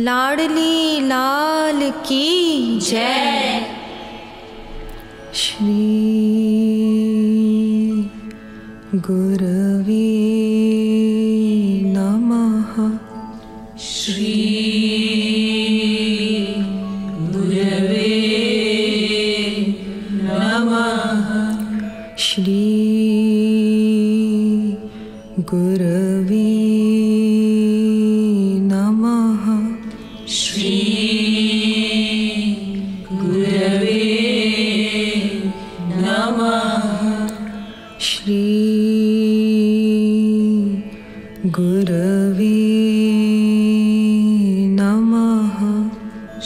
लाडली लाल की जय। श्री गुरवे नमः। श्री गुरवे नमः। श्री गुरवे नमः। श्री गुरवे नमः। श्री गुरवे नमः।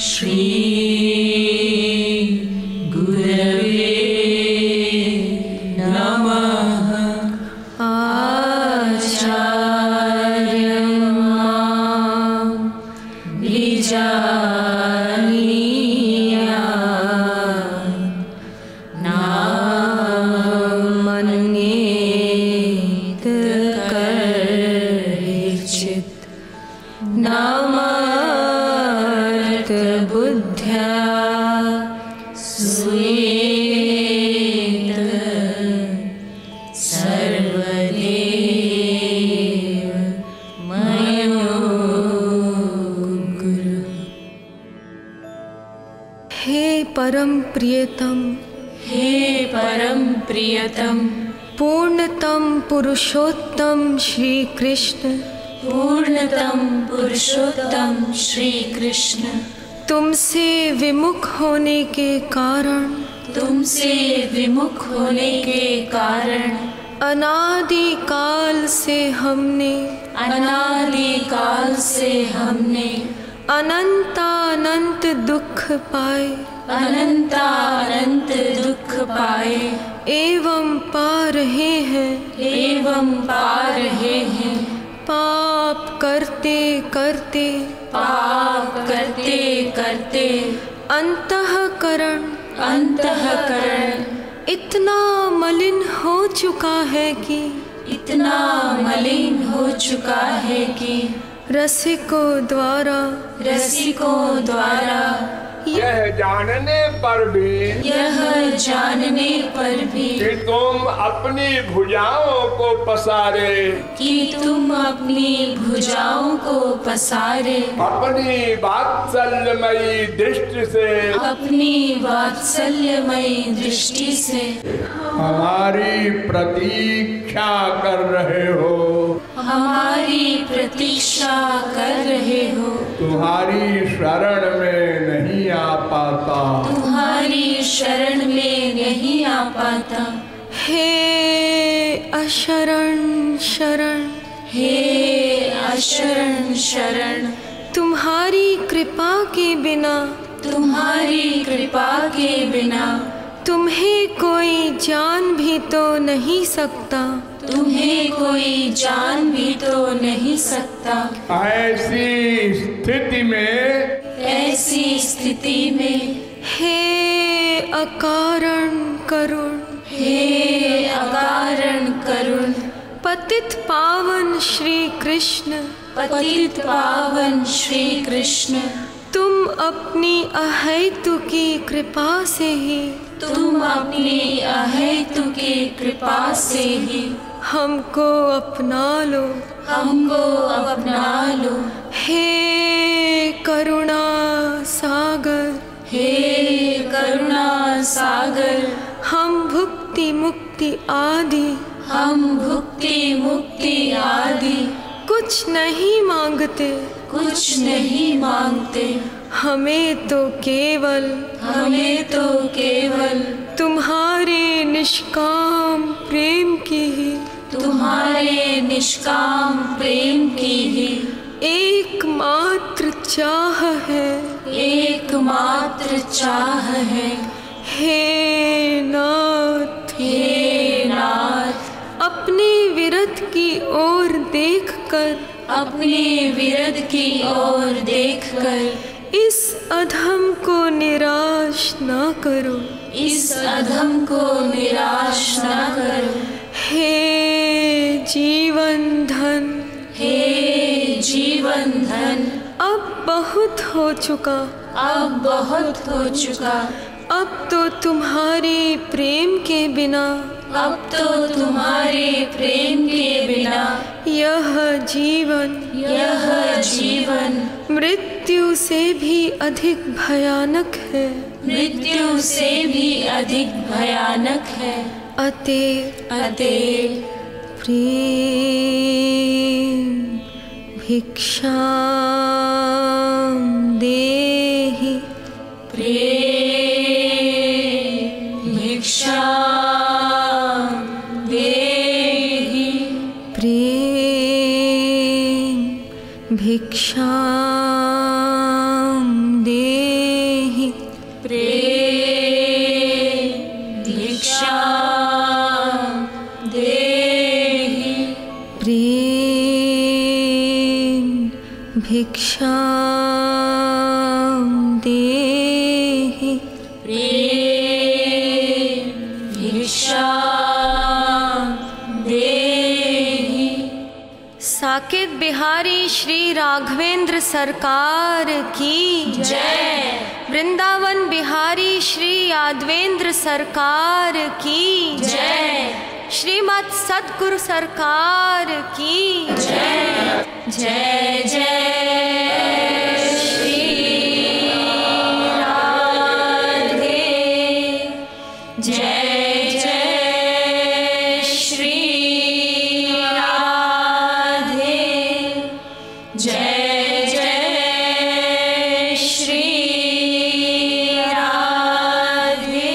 श्री गुरवे नमः। आचार्यं मां बीजानीयात् नामन्येत कश्चित् नामार्थबुद्ध्या सूयेत सर्वदेव मयो गुरु। हे परम प्रियतम, हे परम प्रियतम, पूर्णतम पुरुषोत्तम श्री कृष्ण, पूर्णतम पुरुषोत्तम श्री कृष्ण, तुमसे विमुख होने के कारण, तुमसे विमुख होने के कारण अनादि काल से हमने अनंत दुख पाए, अनंत दुख पाए एवं पा रहे हैं, पाप करते करते अंतःकरण इतना मलिन हो चुका है कि रसिकों द्वारा यह जानने पर भी कि तुम अपनी भुजाओं को पसारे, अपनी वात्सल्यमयी दृष्टि से हमारी प्रतीक्षा कर रहे हो, तुम्हारी शरण में नहीं आ पाता, हे अशरण शरण, तुम्हारी कृपा के बिना तुम्हें कोई जान भी तो नहीं सकता, ऐसी स्थिति में हे अकारण करुण, पतित पावन श्री कृष्ण, तुम अपनी अहेतुकी कृपा से ही हमको अपना लो, हे करुणा सागर, हम भुक्ति मुक्ति आदि कुछ नहीं मांगते, हमें तो केवल तुम्हारे निष्काम प्रेम की ही एकमात्र चाह है। हे नाथ, अपने विरध की ओर देखकर इस अधम को निराश न करो, हे जीवन धन अब बहुत हो चुका, अब बहुत हो चुका। अब तो तुम्हारे प्रेम के बिना, अब तो तुम्हारे प्रेम के बिना यह जीवन मृत्यु से भी अधिक भयानक है, मृत्यु से भी अधिक भयानक है। अतएव प्रेम भिक्षां देहि, प्रेम भिक्षां देहि, प्रेम भिक्षां देहि, प्रेम भिक्षां देहि, प्रेम भिक्षां देहि, प्रेम भिक्षां देहि। साकेत बिहारी श्री राघवेंद्र सरकार की जय। वृंदावन बिहारी श्री यादवेंद्र सरकार की जय। श्रीमद् सद्गुरु सरकार की जय। जय जय श्री राधे, जय जय श्री राधे, जय जय श्री राधे।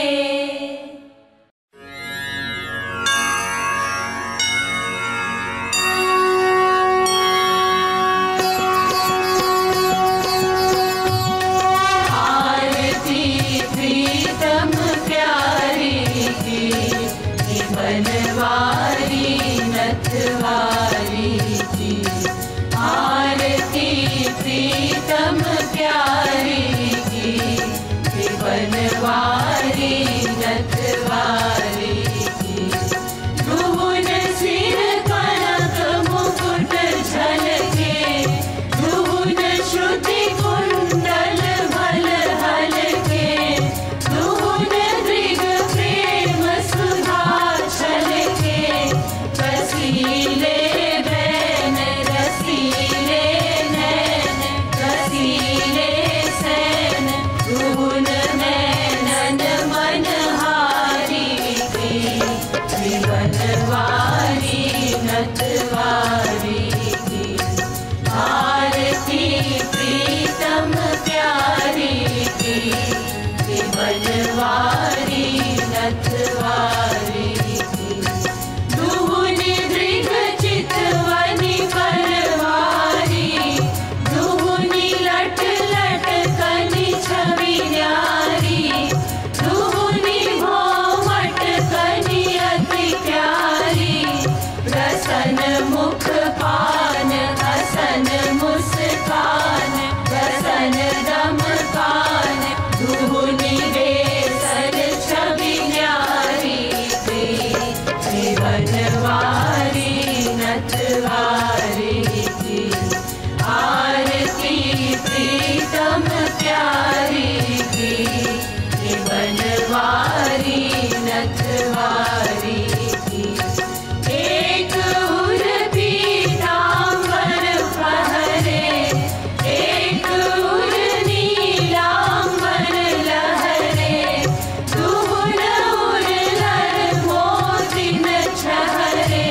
आरती प्रीतम प्यारी की, बनवारी नथवारी की। आरती प्रीतम प्यारी की, बनवारी नथवारी की। भुवन सिर कनक मुकुट झलके, भुवन श्रुति कुंडल भल हलके। भुवन दृग प्रेम सुधा छलके, रसीले बैन रसीले नैन, रसीले सैन। भुवन नैनन मनहारी के, बनवारी नथवारी की। आरती प्रीतम प्यारी की, बनवारी नथवारी की। दुहुनि दृग चितवनि परवारी, दुहुनि लट लट कनि छवि न्यारी। दुहुनि भौमट कनि अति प्यारी, प्रसन्न मुख पान हसन मुस्कान, प्रसन्न दम कान। दुहुनि बेसन छवि न्यारी के, बनवारी नथवारी की। आरती प्रीतम प्यारी की, बनवारी नथवारी की। एक उर पीतांबर पहरे, एक उर नीलांबर लहरे। दुहुन उर लर मोतिन छहरे,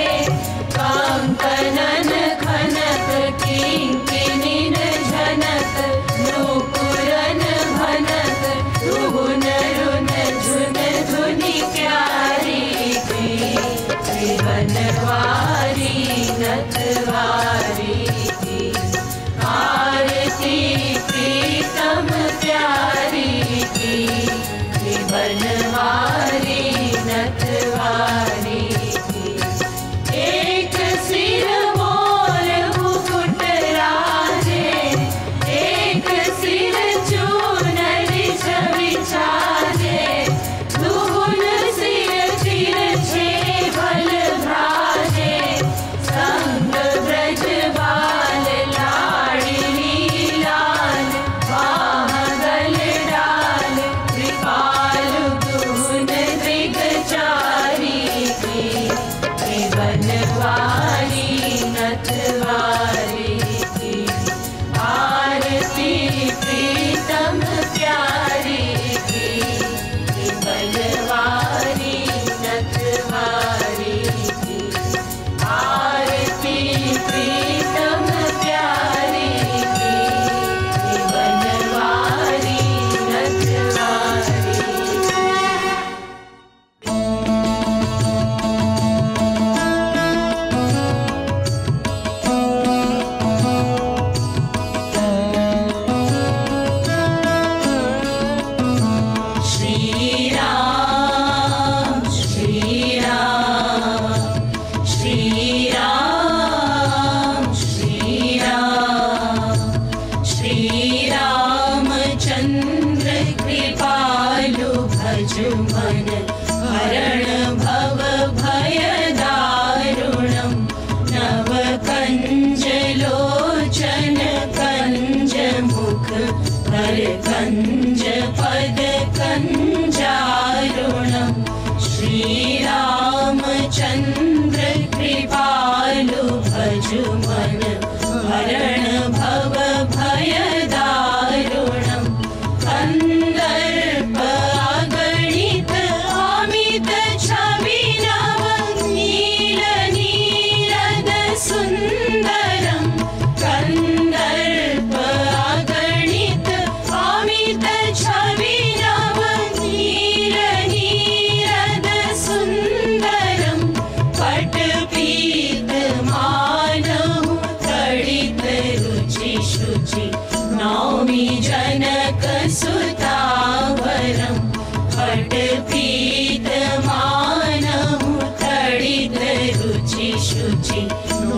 रुचि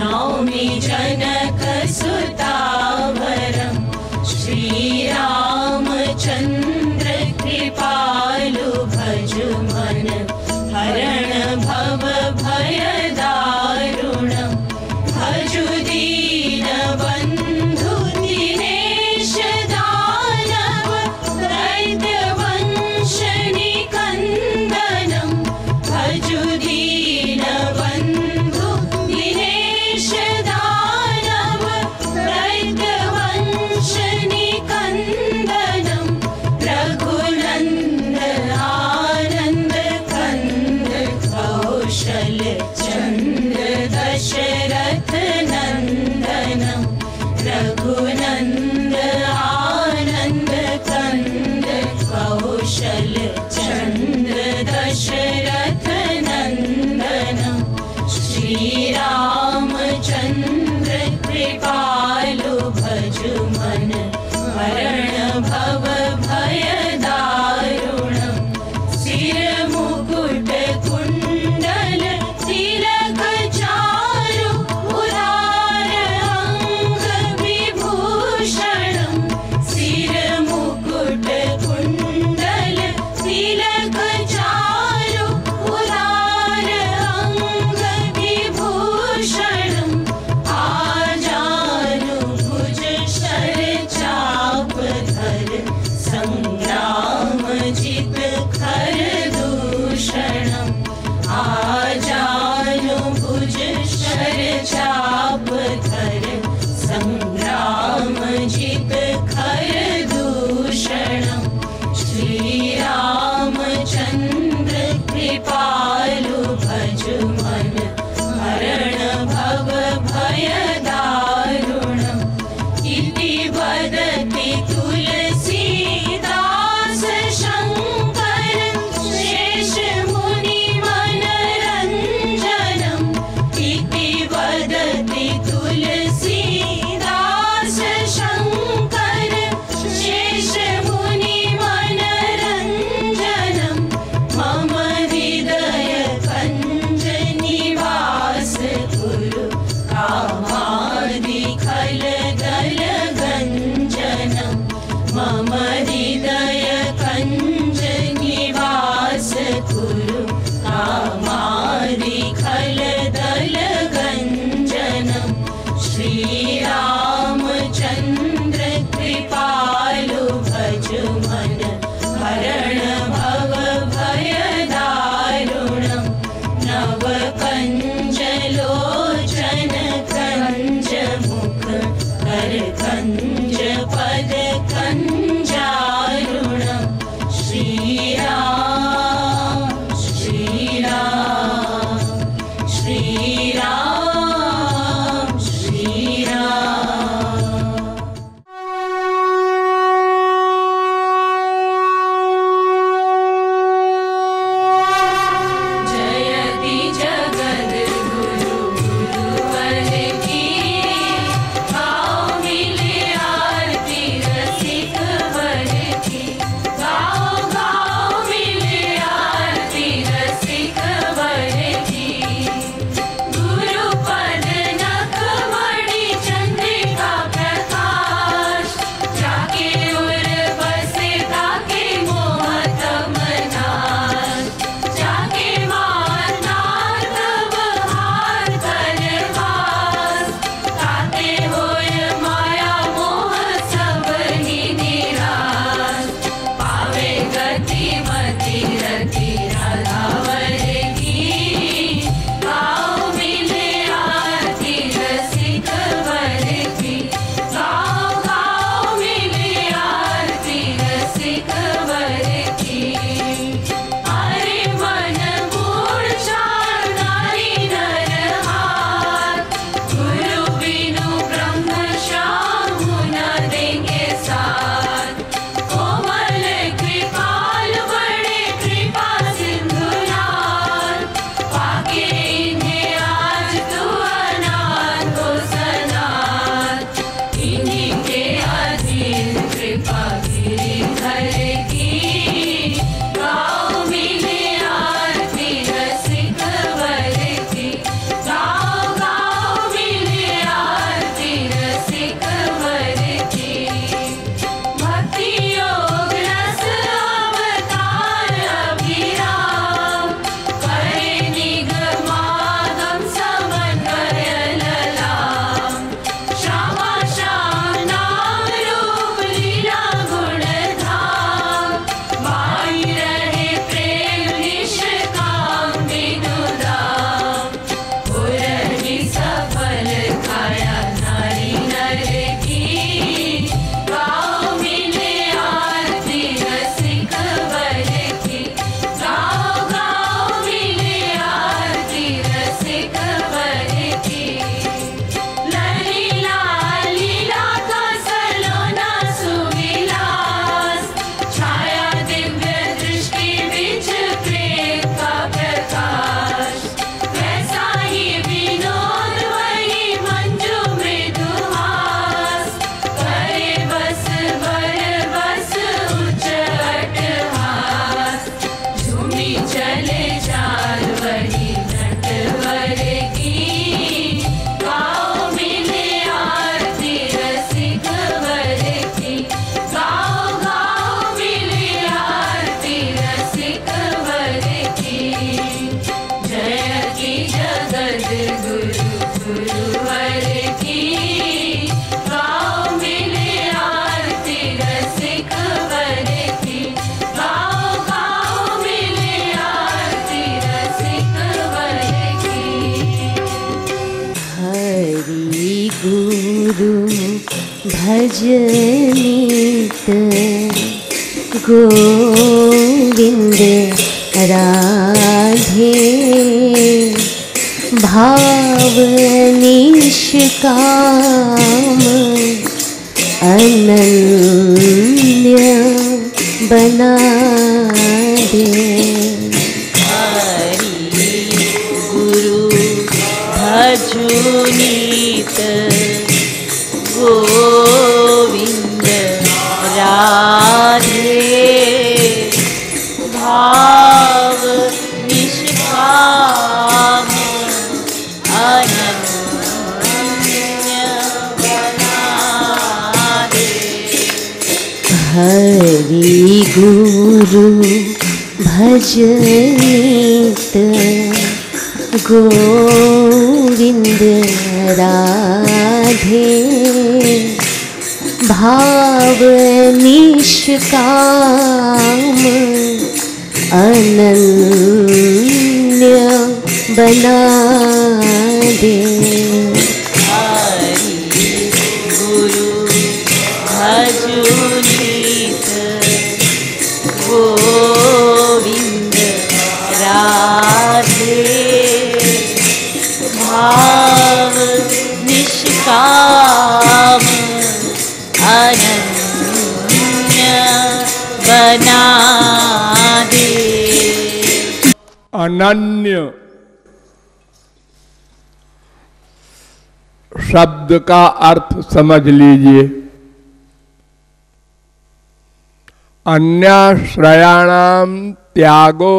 नौमि जनक सुतावरम् श्री रामचन्द्र कृपालु भजु मन हरण भव भय दारुणम् भजु दीन बन्धु दिनेश दानव दैत्य वंश निकन्दनम् भजु दीन बन्धु दिनेश दानव दैत्य वंश निकन्दनम् रघुनन्द आनन्द कन्द कौशल चन्द्र दशरथ नन्दनम् रघुनन्द आनन्द कन्द कौशल चन्द्र दशरथ नन्दनम् श्री रामचन्द्र कृपालु भजु मन हरण भव भय दारुणम् सिर मुकुट कुण्डल भजनीत गोविंद राधे भाव निष्काम अनन्य बना दे। हरि गुरु भजनीत गोविंद राधे भाव निष्काम अनन्य बना दे। हरि गुरु भजनीत गोविंद राधे भाव निष्काम अनन्य बना दे। हरि गुरु भजनीत गोविंद राधे भाव निष्काम अनन्य बना दे। अनन्य शब्द का अर्थ समझ लीजिए। अन्याश्रयाणाम त्यागो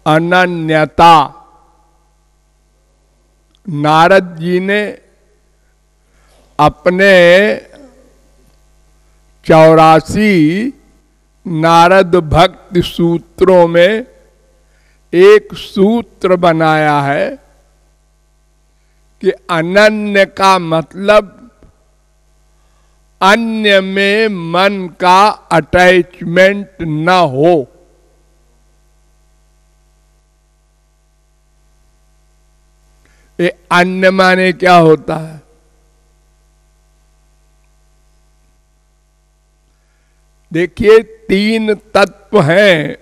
अनन्यता। नारद जी ने अपने 84 नारद भक्ति सूत्रों में एक सूत्र बनाया है कि अनन्य का मतलब अन्य में मन का अटैचमेंट न हो। ये अन्य माने क्या होता है? देखिए, 3 तत्व हैं।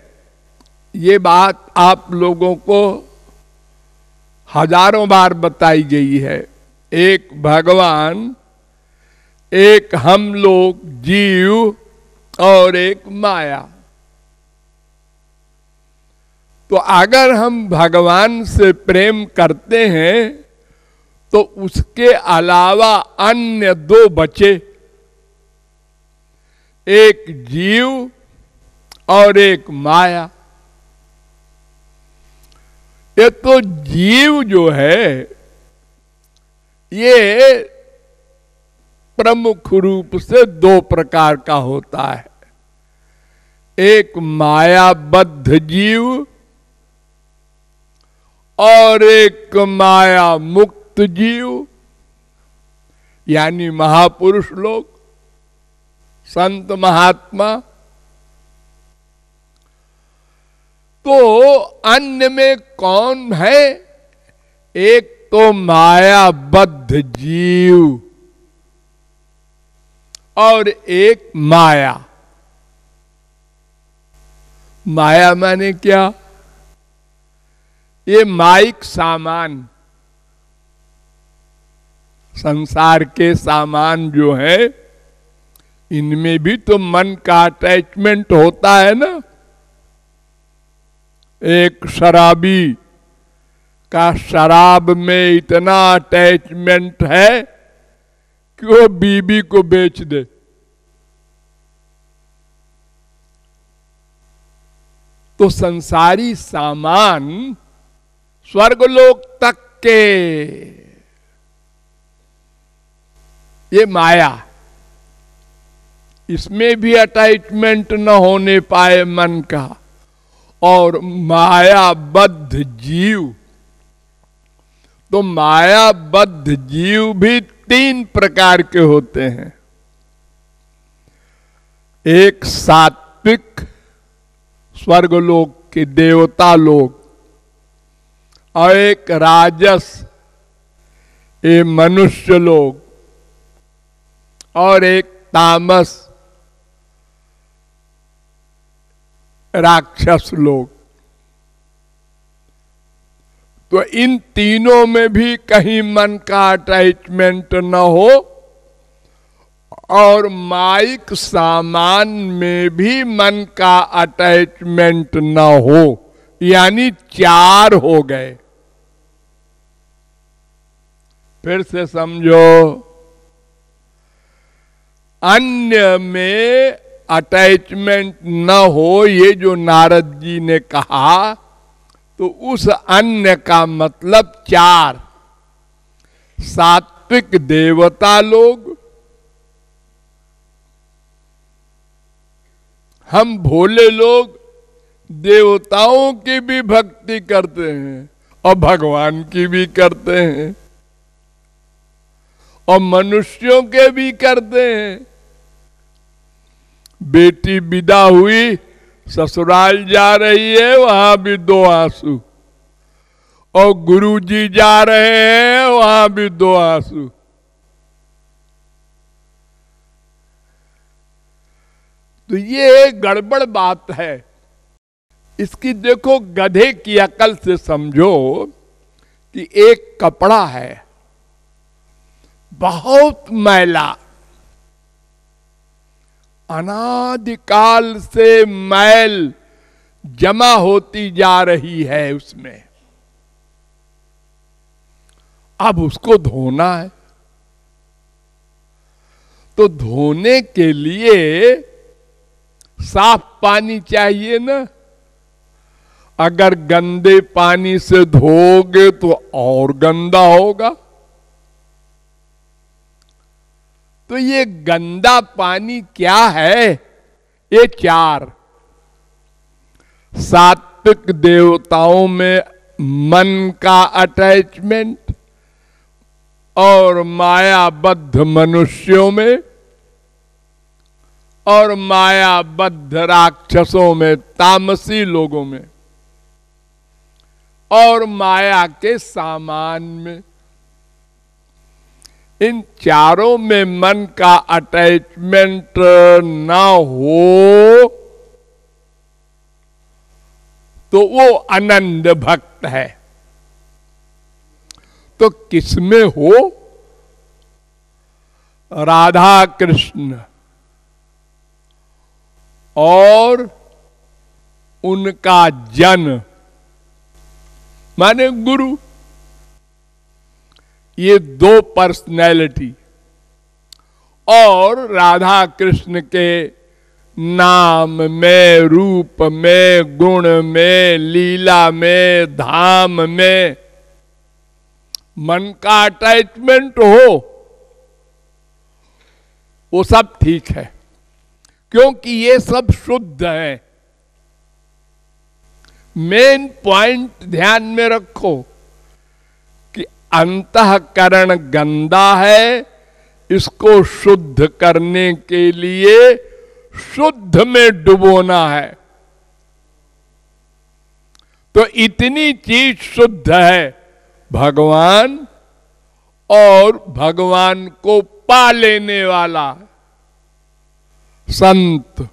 ये बात आप लोगों को हजारों बार बताई गई है। एक भगवान, एक हम लोग जीव और एक माया। तो अगर हम भगवान से प्रेम करते हैं तो उसके अलावा अन्य 2 बचे, एक जीव और एक माया। ये तो जीव जो है ये प्रमुख रूप से 2 प्रकार का होता है। एक मायाबद्ध जीव और एक माया मुक्त जीव, यानी महापुरुष लोग, संत महात्मा। तो अन्य में कौन है? एक तो मायाबद्ध जीव और एक माया। माया माने क्या? ये माइक सामान, संसार के सामान जो है, इनमें भी तो मन का अटैचमेंट होता है ना। एक शराबी का शराब में इतना अटैचमेंट है कि वो बीबी को बेच दे। तो संसारी सामान स्वर्गलोक तक के, ये माया, इसमें भी अटैचमेंट न होने पाए मन का। और मायाबद्ध जीव, तो मायाबद्ध जीव भी 3 प्रकार के होते हैं। एक सात्विक स्वर्गलोक के देवता लोग, और एक राजस ये मनुष्य लोग, और एक तामस राक्षस लोग। तो इन तीनों में भी कहीं मन का अटैचमेंट न हो, और माइक सामान में भी मन का अटैचमेंट न हो, यानी 4 हो गए। फिर से समझो, अन्य में अटैचमेंट न हो, ये जो नारद जी ने कहा, तो उस अन्य का मतलब 4। सात्विक देवता लोग, हम भोले लोग देवताओं की भी भक्ति करते हैं और भगवान की भी करते हैं और मनुष्यों के भी करते हैं। बेटी विदा हुई, ससुराल जा रही है, वहां भी 2 आंसू, और गुरुजी जा रहे हैं, वहां भी 2 आंसू। तो ये गड़बड़ बात है। इसकी देखो, गधे की अकल से समझो कि एक कपड़ा है बहुत मैला, अनादिकाल से मैल जमा होती जा रही है उसमें, अब उसको धोना है। तो धोने के लिए साफ पानी चाहिए ना। अगर गंदे पानी से धोगे तो और गंदा होगा। तो ये गंदा पानी क्या है? ये 4 सात्विक देवताओं में मन का अटैचमेंट, और मायाबद्ध मनुष्यों में, और मायाबद्ध राक्षसों में, तामसी लोगों में, और माया के सामान में। इन चारों में मन का अटैचमेंट ना हो तो वो अनन्य भक्त है। तो किसमें हो? राधा कृष्ण और उनका जन माने गुरु, ये 2 पर्सनैलिटी, और राधा कृष्ण के नाम में, रूप में, गुण में, लीला में, धाम में मन का अटैचमेंट हो, वो सब ठीक है, क्योंकि ये सब शुद्ध है। मेन पॉइंट ध्यान में रखो कि अंतःकरण गंदा है, इसको शुद्ध करने के लिए शुद्ध में डुबोना है। तो इतनी चीज शुद्ध है, भगवान और भगवान को पा लेने वाला संत,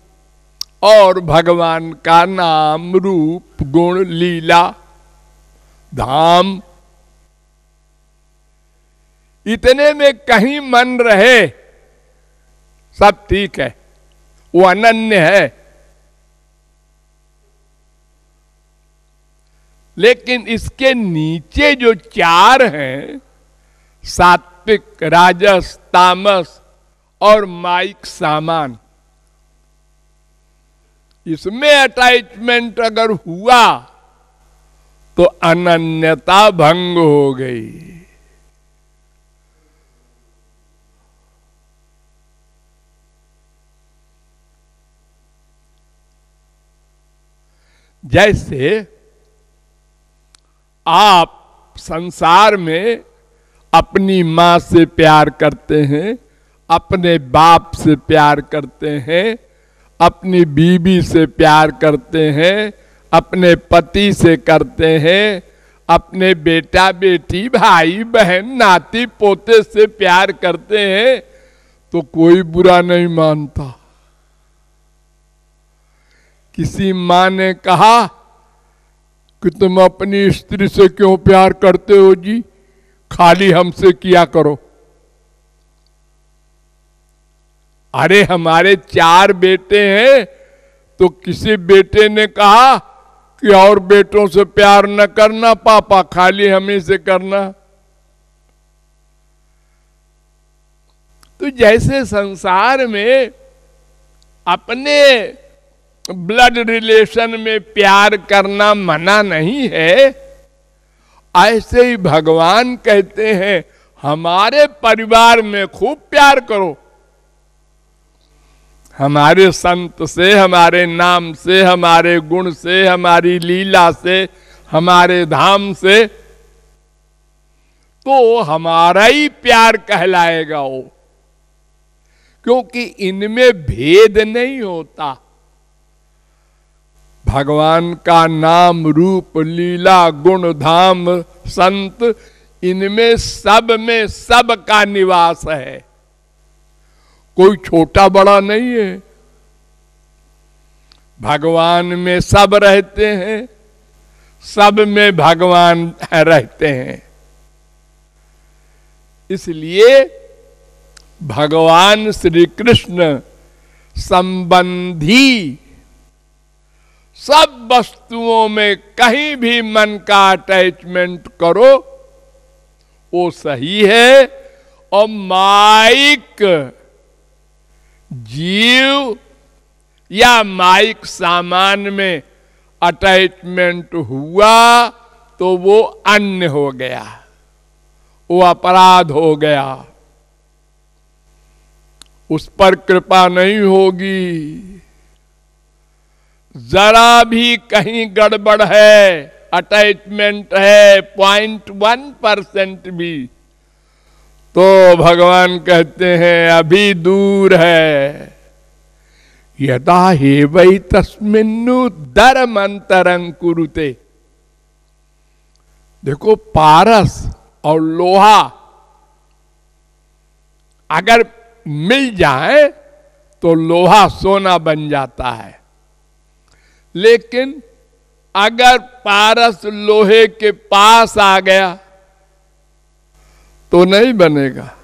और भगवान का नाम, रूप, गुण, लीला, धाम, इतने में कहीं मन रहे, सब ठीक है, वो अनन्य है। लेकिन इसके नीचे जो 4 हैं, सात्विक, राजस, तामस और माइक सामान, इसमें अटैचमेंट अगर हुआ तो अनन्यता भंग हो गई। जैसे आप संसार में अपनी मां से प्यार करते हैं, अपने बाप से प्यार करते हैं, अपनी बीवी से प्यार करते हैं, अपने पति से करते हैं, अपने बेटा बेटी, भाई बहन, नाती पोते से प्यार करते हैं, तो कोई बुरा नहीं मानता। किसी माँ ने कहा कि तुम अपनी स्त्री से क्यों प्यार करते हो जी, खाली हमसे किया करो। अरे हमारे 4 बेटे हैं, तो किसी बेटे ने कहा कि और बेटों से प्यार न करना पापा, खाली हमें से करना। तो जैसे संसार में अपने ब्लड रिलेशन में प्यार करना मना नहीं है, ऐसे ही भगवान कहते हैं हमारे परिवार में खूब प्यार करो। हमारे संत से, हमारे नाम से, हमारे गुण से, हमारी लीला से, हमारे धाम से, तो हमारा ही प्यार कहलाएगा वो, क्योंकि इनमें भेद नहीं होता। भगवान का नाम, रूप, लीला, गुण, धाम, संत, इनमें सब में सब का निवास है। कोई छोटा बड़ा नहीं है। भगवान में सब रहते हैं, सब में भगवान रहते हैं। इसलिए भगवान श्री कृष्ण संबंधी सब वस्तुओं में कहीं भी मन का अटैचमेंट करो वो सही है, और माइक जीव या माइक सामान में अटैचमेंट हुआ तो वो अन्य हो गया, वो अपराध हो गया, उस पर कृपा नहीं होगी। जरा भी कहीं गड़बड़ है, अटैचमेंट है 0.1% भी, तो भगवान कहते हैं अभी दूर है। यदा हे वै तस्मिन्नु धर्मांतरं कुरुते। देखो, पारस और लोहा अगर मिल जाए तो लोहा सोना बन जाता है, लेकिन अगर पारस लोहे के पास आ गया तो नहीं बनेगा।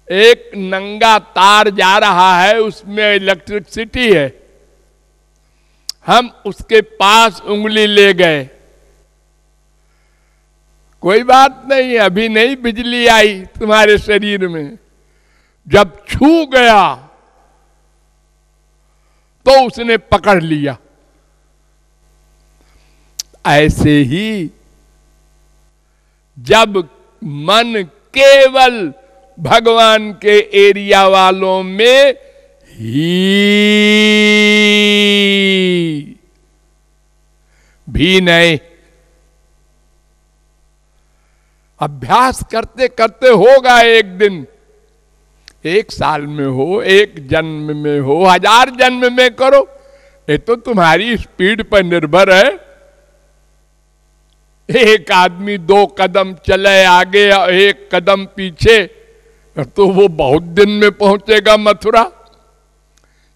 एक नंगा तार जा रहा है, उसमें इलेक्ट्रिसिटी है, हम उसके पास उंगली ले गए, कोई बात नहीं, अभी नहीं बिजली आई तुम्हारे शरीर में। जब छू गया तो उसने पकड़ लिया। ऐसे ही जब मन केवल भगवान के एरिया वालों में ही भी नहीं, अभ्यास करते करते होगा एक दिन, 1 साल में हो, 1 जन्म में हो, 1000 जन्म में करो, ये तो तुम्हारी स्पीड पर निर्भर है। एक आदमी 2 कदम चले आगे और 1 कदम पीछे तो वो बहुत दिन में पहुंचेगा मथुरा।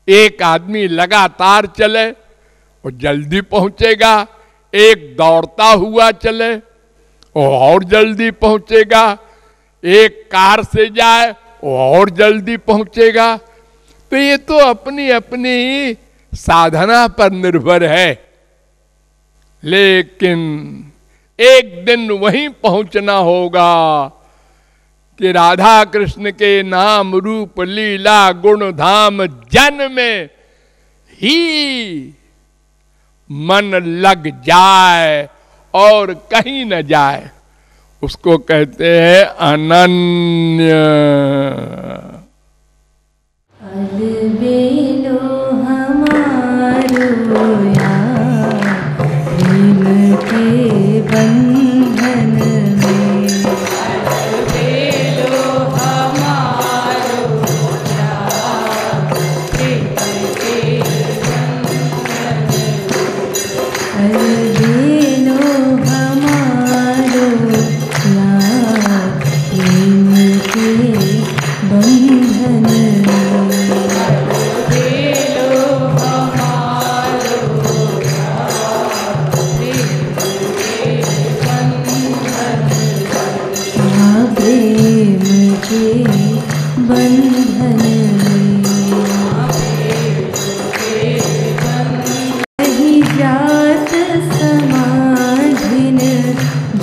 एक आदमी लगातार चले और जल्दी पहुंचेगा, एक दौड़ता हुआ चले और जल्दी पहुंचेगा, एक कार से जाए और जल्दी पहुंचेगा। तो ये तो अपनी अपनी साधना पर निर्भर है, लेकिन एक दिन वहीं पहुंचना होगा कि राधा कृष्ण के नाम, रूप, लीला, गुण, धाम, जन में ही मन लग जाए और कहीं न जाए। उसको कहते हैं अनन्य। अलबेलो हमारो यार प्रेम के बंधन में, अलबेलो हमारो यार प्रेम के बंधन में। अलबेलो हमारो यार प्रेम के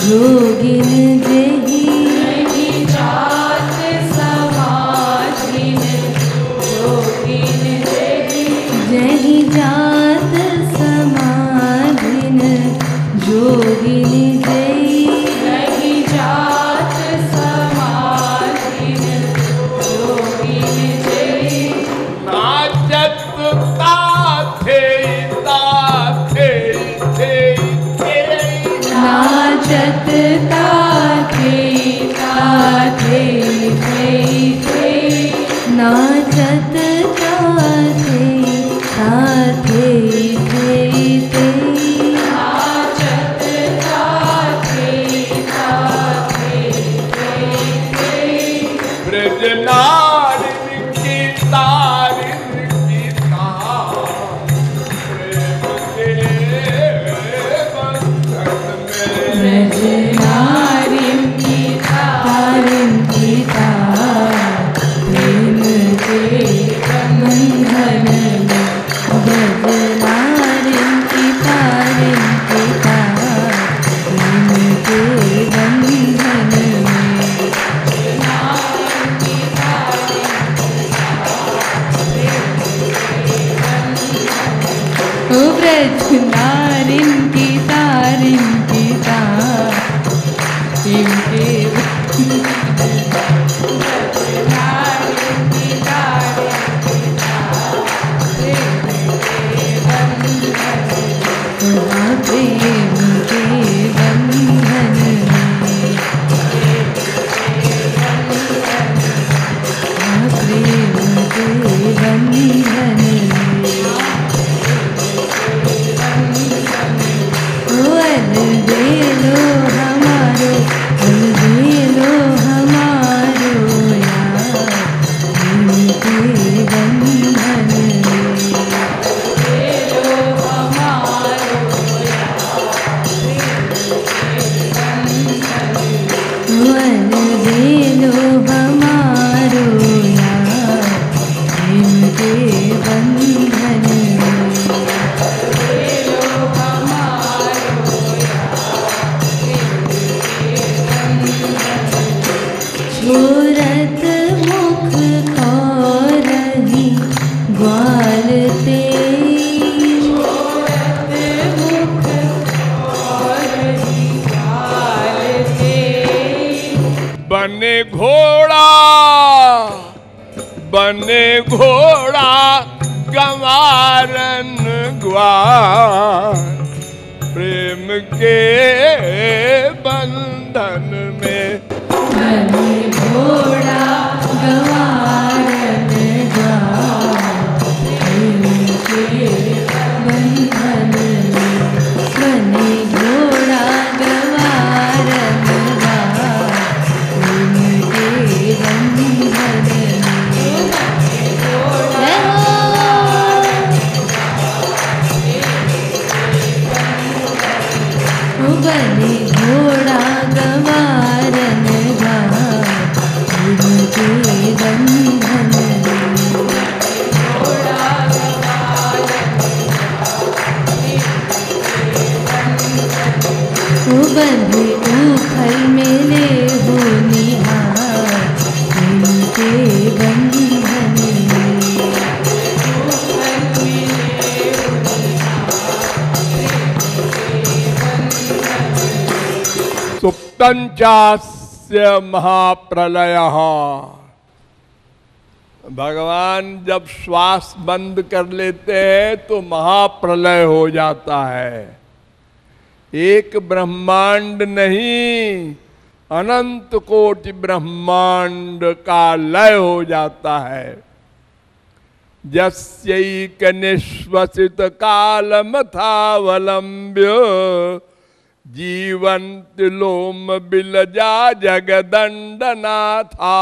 जोगिन जही जही जात समाधिन जोगिन जही जही जात समाधिन जोगिन जही जही जात समाधिन जोगिन जही नाचत ताथे ताथे थे नाचत ताथे ताथे थे थे नाचत ताथे ताथे थे थे नाचत ताथे ताथे थे थे ब्रज नारिन की तारिन की तार प्रेम के बंधन में ब्रज नारिन की तारिन की तार प्रेम के बंधन में ब्रज नारिन की तारिन की तार प्रेम के बंधन में ओ ब्रज नारिन की तारिन की तार इनके प्रेम के बंधन में प्रेम के बंधन में दे लो हमारो दे लो हमारो यार प्रेम के बंधन में वन दे लो हमारो यार प्रेम के बंधन में छोरत मुख कौरही ग्वाल ते बने घोड़ा गंवारन ग्वार प्रेम के बंधन में बने घोड़ा गवारन ग्वार प्रेम के बंधन में बने घोड़ा गवारन ग्वार प्रेम के बंधन में जय हो बने घोड़ा गवारन ग्वार प्रेम के बंधन में ओ बंधे उखल मेले हो निहार प्रेम के बंधन में सुप्तंचास्य महाप्रलयः भगवान जब श्वास बंद कर लेते हैं तो महाप्रलय हो जाता है। एक ब्रह्मांड नहीं, अनंत कोटि ब्रह्मांड का लय हो जाता है। यस्यैक निश्वसित कालमथावलंब्य जीवंत लोम बिलजा जगदंडनाथा।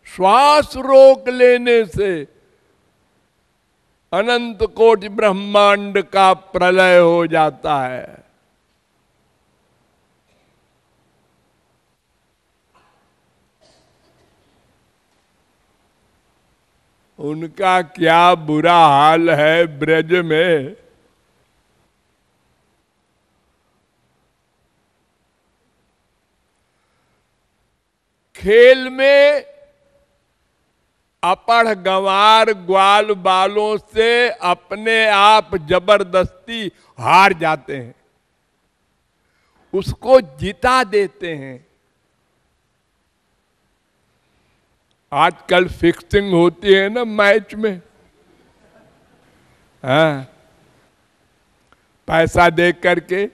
श्वास रोक लेने से अनंत कोटि ब्रह्मांड का प्रलय हो जाता है। उनका क्या बुरा हाल है ब्रज में। खेल में अपढ़ गंवार ग्वाल बालों से अपने आप जबरदस्ती हार जाते हैं, उसको जिता देते हैं। आजकल फिक्सिंग होती है ना मैच में, हाँ, पैसा दे करके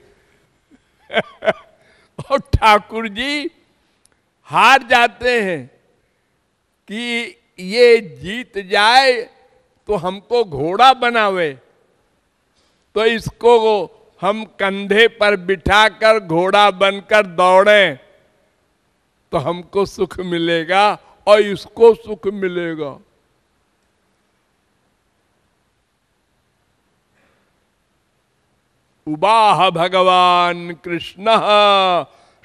और ठाकुर जी हार जाते हैं कि ये जीत जाए तो हमको घोड़ा बनावे, तो इसको हम कंधे पर बिठाकर घोड़ा बनकर दौड़ें तो हमको सुख मिलेगा और इसको सुख मिलेगा। उवाह भगवान कृष्ण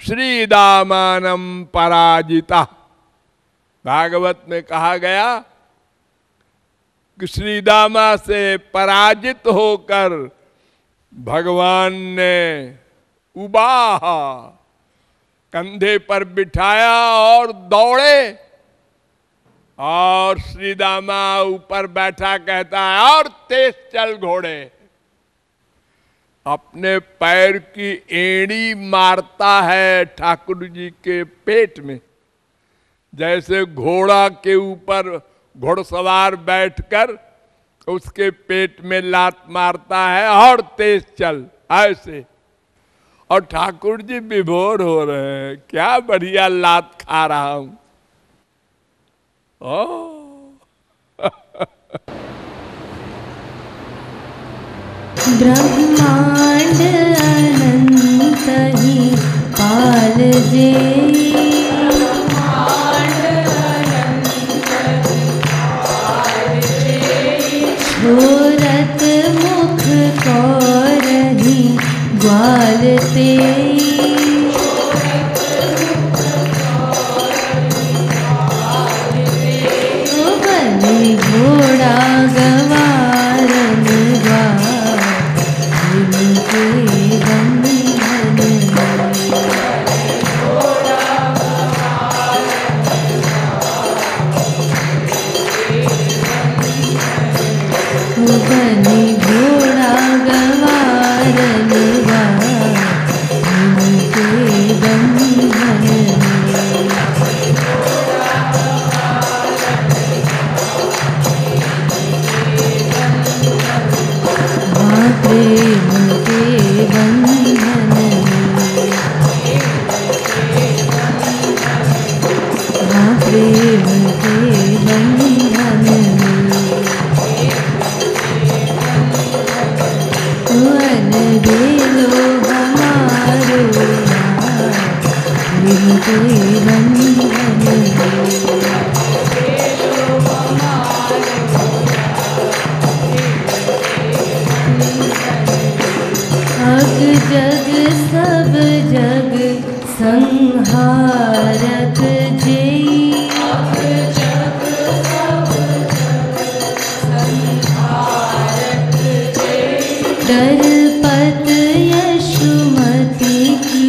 श्रीदामानं पराजिता। भागवत में कहा गया कि श्रीदामा से पराजित होकर भगवान ने उबाह कंधे पर बिठाया और दौड़े, और श्रीदामा ऊपर बैठा कहता है और तेज चल घोड़े। अपने पैर की एड़ी मारता है ठाकुर जी के पेट में, जैसे घोड़ा के ऊपर घोड़सवार बैठकर उसके पेट में लात मारता है और तेज चल, ऐसे। और ठाकुर जी विभोर हो रहे हैं, क्या बढ़िया लात खा रहा हूं। ब्रह्मांड अनंत ही पाल जे, छोरत मुख कौरही ग्वाल ते, बलि घोड़ा गवारन ग्वाल इनके बंधन बलि घोड़ा गवारन ग्वाल इनके बंधन। प्रेम के बंधन में, हाँ प्रेम के बंधन में, वन बेलो हमारो प्रेम के बंधन में। अग जग सब जग संहारक जेई, अग जग सब जग संहारक जेई, दरपत यशुमति की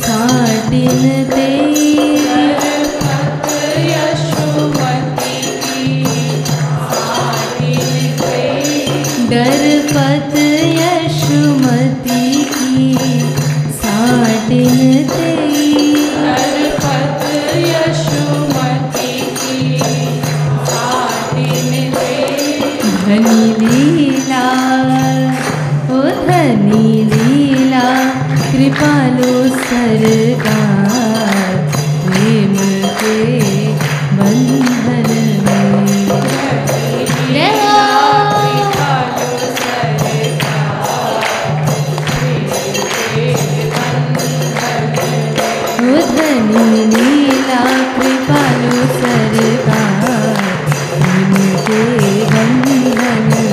साटिन देई, दरपत यशुमति की साटिन देई, दरपत यशुमति की साटिन तेई, दरपत यशुमति की साटिन तेई। धनी लीला ओ धनी लीला कृपालु सरकार, प्रेम के बंधन में। धनी लीला कृपालु सरकार, प्रेम के बंधन में।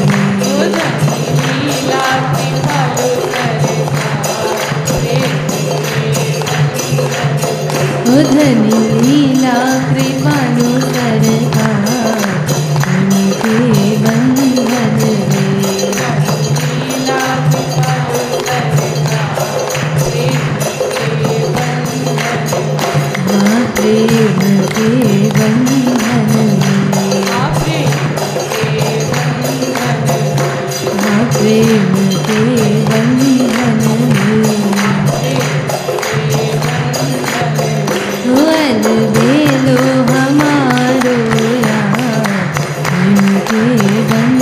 लीला कृपालु सरकार, धनी लीला कृपालु सरकार, बंधन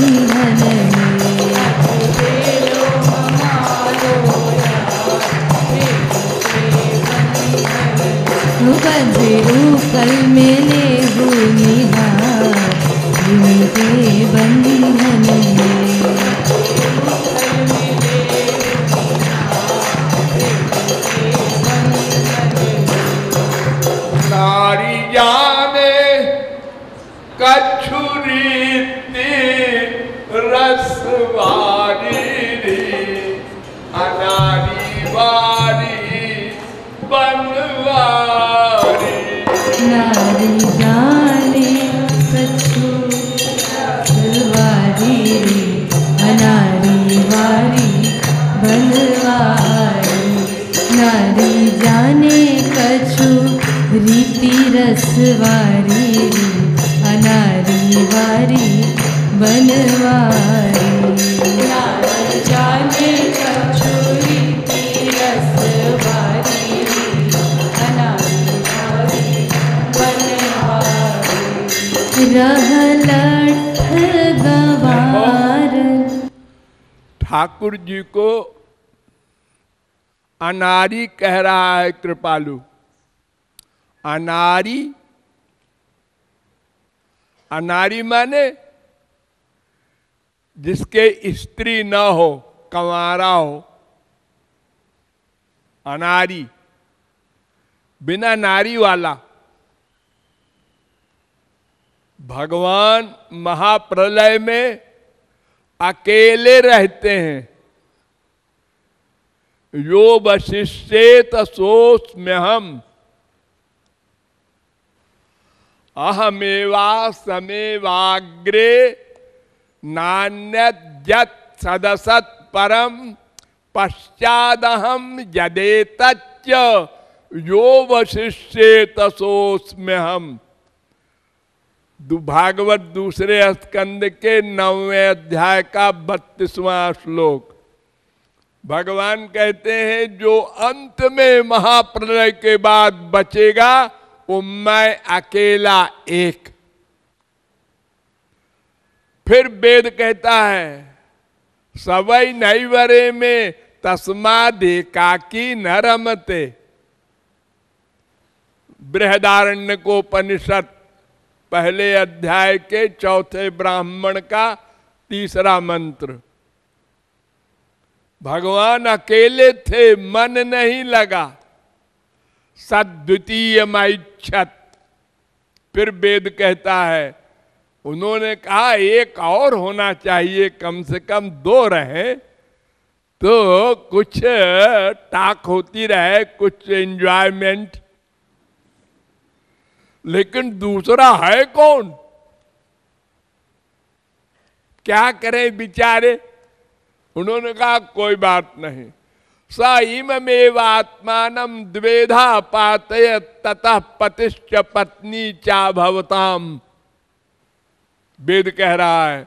बंधु फल में ले निहार के बंधन नारी जाने कछुरीति रसवारी अनारी वारी बनवारी। नारी जाने कछु रसवारी अनारी वारी बनवारी। नारी जाने कछु रीति रसवारी अनारी वारी बनवारी। नारी जाने कछु रीति रसवारी अनारी वारी बनवारी। रहलठ गवार। ठाकुर जी को अनारी कह रहा है कृपालु। अनारी, अनारी माने जिसके स्त्री न हो, कंवारा हो, अनारी, बिना नारी वाला। भगवान महाप्रलय में अकेले रहते हैं। यो वशिष्येत सोऽस्म्यहम् अहमेवा समेवाग्रे नान्यद्यत् सदसत् परम पश्चादहम यदेतच्च यो वशिष्येत सोऽस्म्यहम्। भागवत दूसरे स्कंद के 9वें अध्याय का 32वां श्लोक। भगवान कहते हैं जो अंत में महाप्रलय के बाद बचेगा वो मैं अकेला एक। फिर वेद कहता है सवै नैवरे में तस्मादेकाकी न रमते। बृहदारण्यकोपनिषद पहले अध्याय के 4थे ब्राह्मण का 3रा मंत्र। भगवान अकेले थे, मन नहीं लगा। सद्वितीय मैच्छत। फिर वेद कहता है उन्होंने कहा एक और होना चाहिए, कम से कम 2 रहे तो कुछ टाक होती रहे, कुछ एंजॉयमेंट। लेकिन दूसरा है कौन? क्या करें बेचारे? उन्होंने कहा कोई बात नहीं। स इममेवात्मानं द्वेधा पातय ततः पतिश्च पत्नी चा भवताम। वेद कह रहा है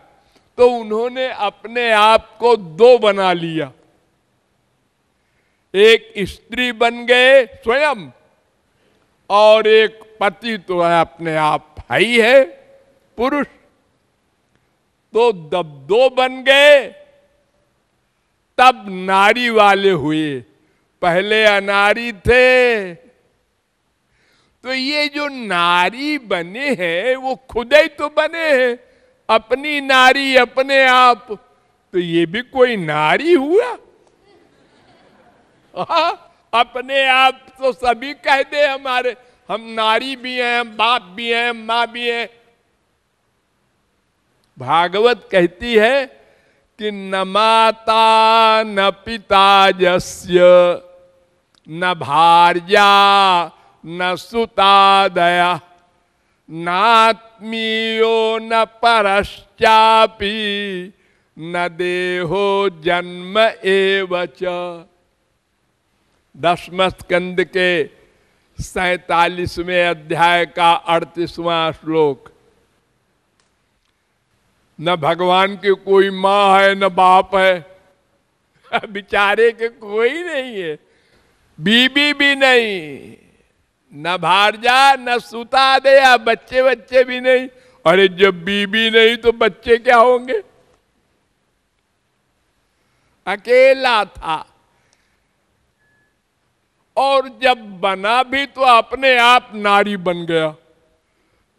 तो उन्होंने अपने आप को 2 बना लिया। एक स्त्री बन गए स्वयं और एक पति तो है अपने आप ही है पुरुष। तो जब 2 बन गए तब नारी वाले हुए, पहले अनारी थे। तो ये जो नारी बने हैं वो खुद ही तो बने हैं, अपनी नारी अपने आप। तो ये भी कोई नारी हुआ? अपने आप तो सभी कह दे हमारे, हम नारी भी हैं, हम बाप भी हैं, माँ भी हैं। भागवत कहती है कि न माता न पिता जस्य न भार्या न सुतादया नात्मीयो न परश्चापि न देहो जन्म एवच। 10वें स्कंद के 47वें अध्याय का 38वां श्लोक। न भगवान की कोई माँ है न बाप है, बेचारे के कोई नहीं है, बीबी भी नहीं, न भार्या न सुता दया, बच्चे भी नहीं, अरे जब बीबी नहीं तो बच्चे क्या होंगे? अकेला था, और जब बना भी तो अपने आप नारी बन गया।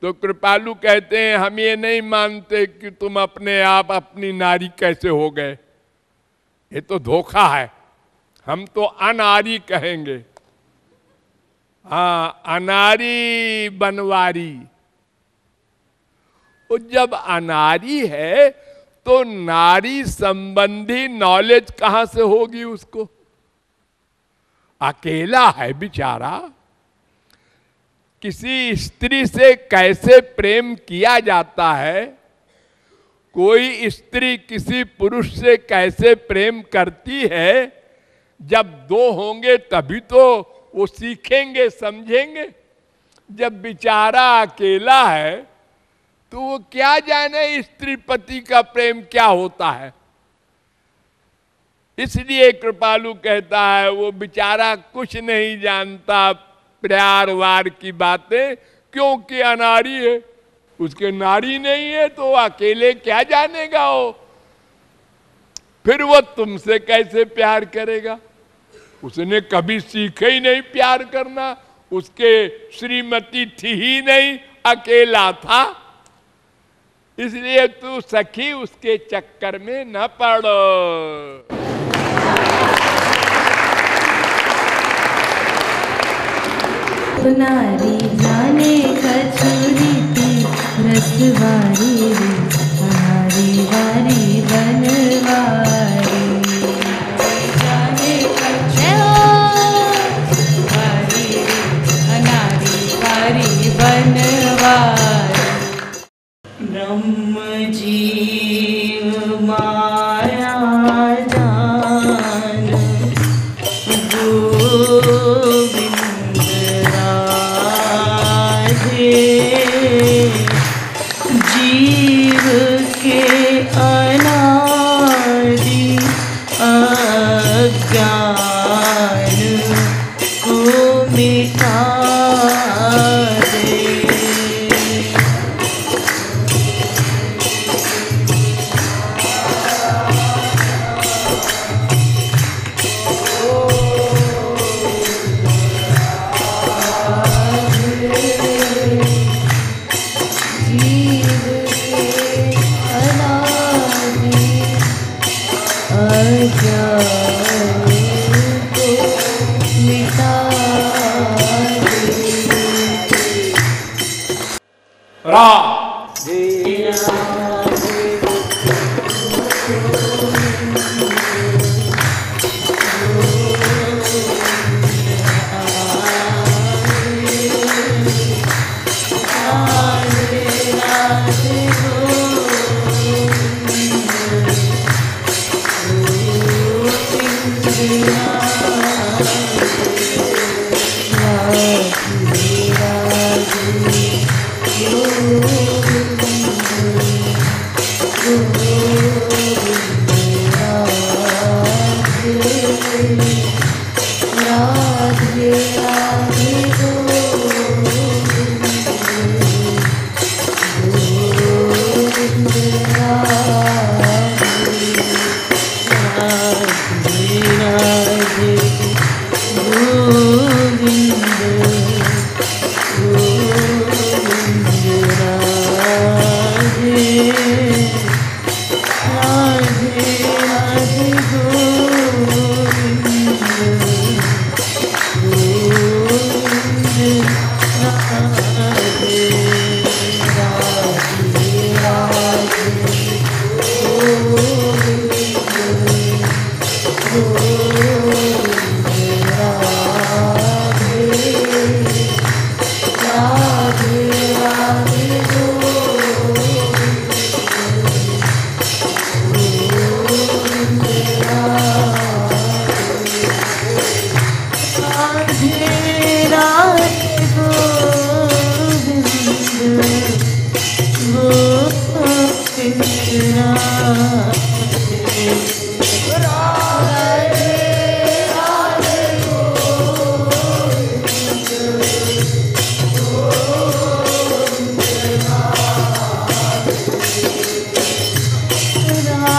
तो कृपालु कहते हैं हम ये नहीं मानते कि तुम अपने आप अपनी नारी कैसे हो गए, ये तो धोखा है, हम तो अनारी कहेंगे। हाँ, अनारी बनवारी। वो जब अनारी है तो नारी संबंधी नॉलेज कहां से होगी उसको? अकेला है बेचारा, किसी स्त्री से कैसे प्रेम किया जाता है, कोई स्त्री किसी पुरुष से कैसे प्रेम करती है, जब दो होंगे तभी तो वो सीखेंगे, समझेंगे। जब बेचारा अकेला है तो वो क्या जाने स्त्री पति का प्रेम क्या होता है। इसलिए कृपालु कहता है वो बेचारा कुछ नहीं जानता प्यार वार की बातें, क्योंकि अनारी है, उसके नारी नहीं है तो अकेले क्या जानेगा वो। फिर वो तुमसे कैसे प्यार करेगा? उसने कभी सीखा ही नहीं प्यार करना, उसके श्रीमती थी ही नहीं, अकेला था। इसलिए तू सखी उसके चक्कर में न पड़ो। नारी जाने कछुरी थी रसवारी रे, हमारी वारी बनवारी। जाने कछुरी रे, हमारी वारी बनवारी। ब्रह्म जीव माया जान, गोविंद जीव के अनादि अज्ञान को मिटा दे।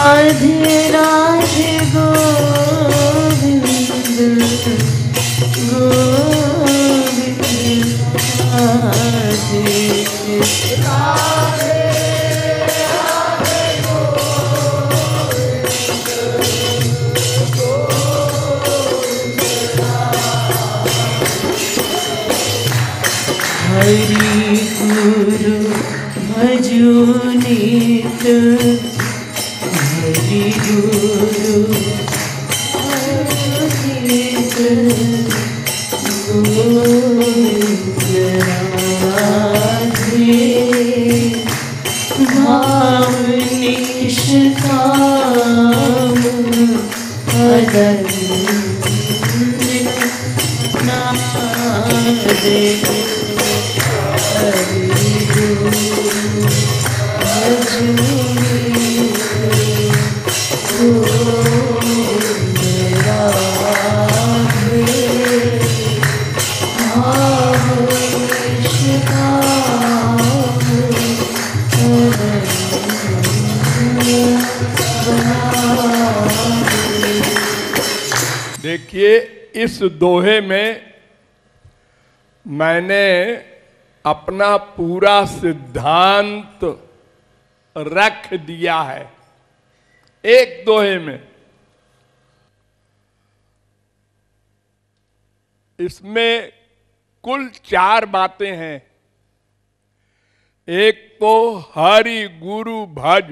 राधे राधे गोविंद गोविंद राधे हरि गुरु भजो नित हरि गुरु भजो नित गोविंद राधे भाव निष्काम अनन्य नादे देखिए, इस दोहे में मैंने अपना पूरा सिद्धांत रख दिया है एक दोहे में। इसमें कुल 4 बातें हैं। एक तो हरि गुरु भज,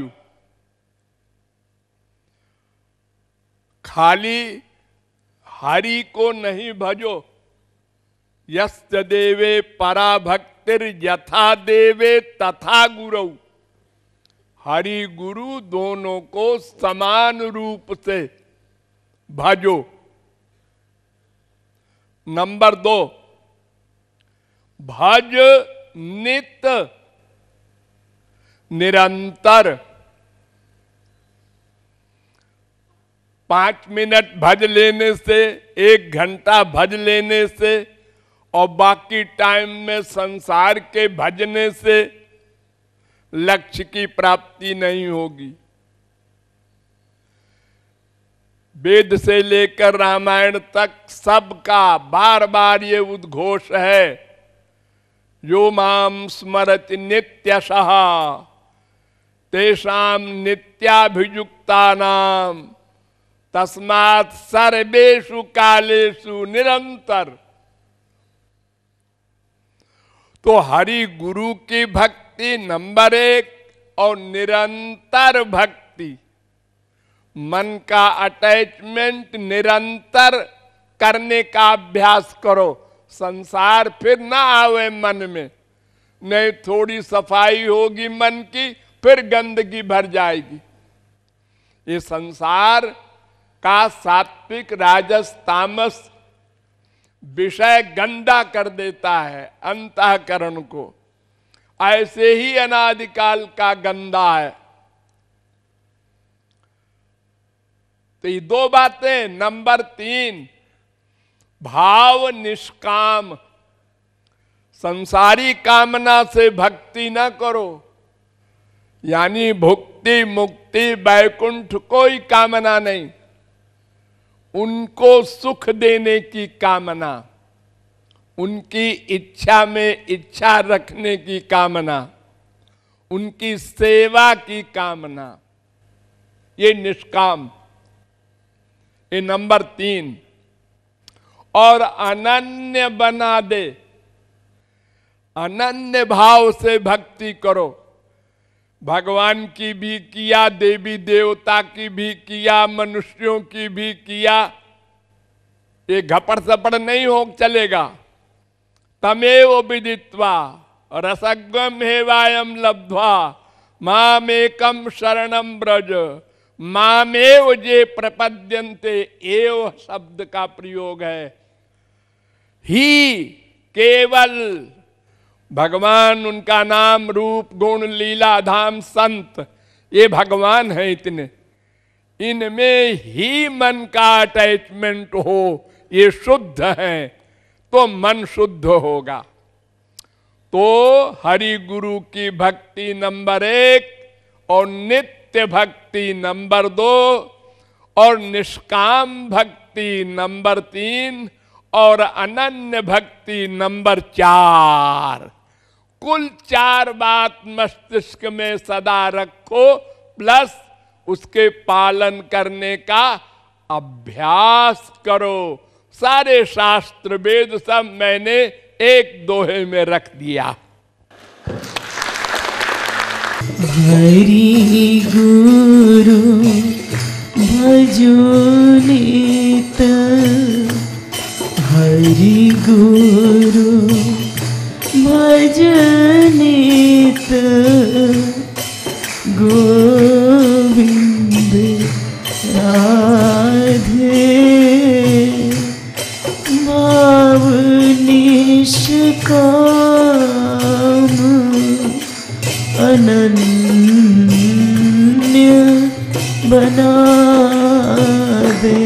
खाली हरि को नहीं भजो, यस्य देवे परा भक्तिर यथा देवे तथा गुरु। हरि गुरु दोनों को समान रूप से भजो। नंबर 2, भज नित निरंतर। 5 मिनट भज लेने से, 1 घंटा भज लेने से और बाकी टाइम में संसार के भजने से लक्ष्य की प्राप्ति नहीं होगी। वेद से लेकर रामायण तक सबका बार बार ये उद्घोष है, यो माम स्मरति नित्यशः तेषाम नित्याभियुक्तानाम तस्मात् सर्वेषु कालेषु निरंतर। तो हरि गुरु की भक्ति नंबर 1 और निरंतर भक्ति, मन का अटैचमेंट निरंतर करने का अभ्यास करो। संसार फिर ना आवे मन में, नहीं थोड़ी सफाई होगी मन की, फिर गंदगी भर जाएगी। ये संसार का सात्विक राजस तामस विषय गंदा कर देता है अंतःकरण को, ऐसे ही अनादिकाल का गंदा है। तो ये 2 बातें। नंबर 3, भाव निष्काम। संसारी कामना से भक्ति न करो, यानी भुक्ति मुक्ति वैकुंठ कोई कामना नहीं, उनको सुख देने की कामना, उनकी इच्छा में इच्छा रखने की कामना, उनकी सेवा की कामना, ये निष्काम। ये नंबर 3। और अनन्य बना दे, अनन्य भाव से भक्ति करो। भगवान की भी किया, देवी देवता की भी किया, मनुष्यों की भी किया। ये घपड़ सपड़ नहीं हो चलेगा। तमेव विदित्वा रसगम हेवायम लब्ध्वा मामेकम शरणम ब्रज मामेव जे प्रपद्यन्ते। एव शब्द का प्रयोग है। ही केवल भगवान, उनका नाम रूप गुण लीला धाम संत, ये भगवान है इतने। इनमें ही मन का अटैचमेंट हो, ये शुद्ध है, तो मन शुद्ध होगा। तो हरि गुरु की भक्ति नंबर 1 और नित्य नित्य भक्ति नंबर 2 और निष्काम भक्ति नंबर 3 और अनन्य भक्ति नंबर 4। कुल 4 बात मस्तिष्क में सदा रखो, प्लस उसके पालन करने का अभ्यास करो। सारे शास्त्र वेद सब मैंने एक दोहे में रख दिया। हरि गुरु भजो नित, हरि गुरु भजो नित, गोविंद राधे भाव निष्काम अनन्य बना दे।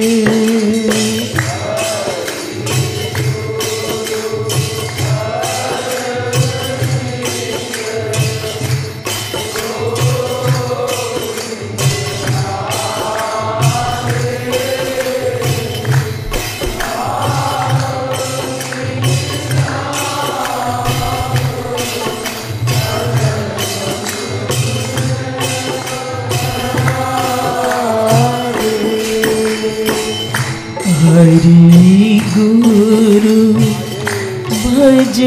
हरि गुरु भज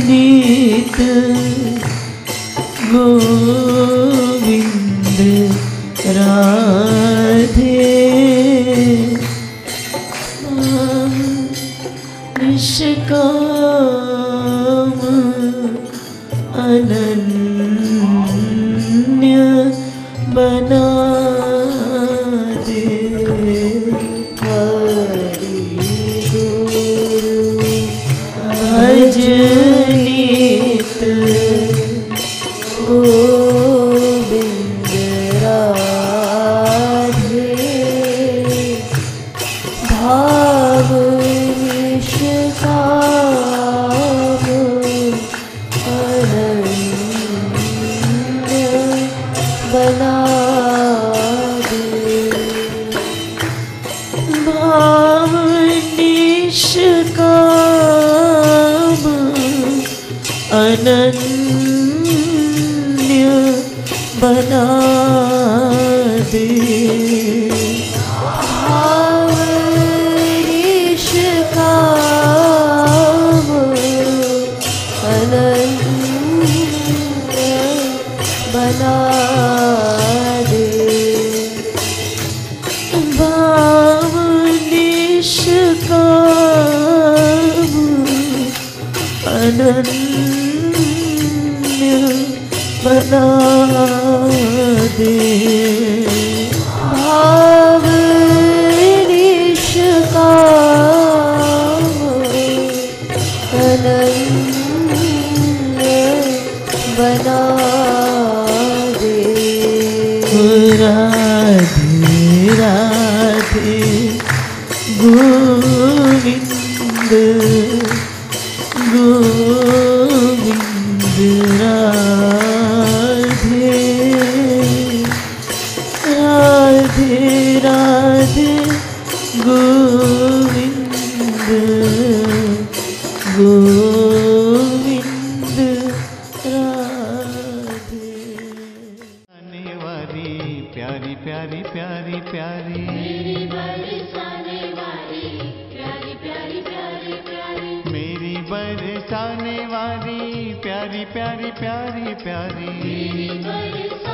नित, गोविंद राधे निष्काम अनन्य बना दे। भज नित, गोविंद राधे भाव निष्काम अनन्य बना दे। भाव निष्काम अनन्य बना दे। भाव निष्काम अनन्य बना दे। भाव निष्काम अनन्य बना दे। भाव निष्काम अनन्य बना दे। राधे राधे गोविंद गोविंद राधे राधे राधे गोविंद गोविंद राधे। आने वाली प्यारी प्यारी प्यारी प्यारी मेरी बरसाने वाली प्यारी प्यारी प्यारी प्यारी, मेरी बरसाने वाली प्यारी प्यारी प्यारी प्यारी, मेरी बरसाने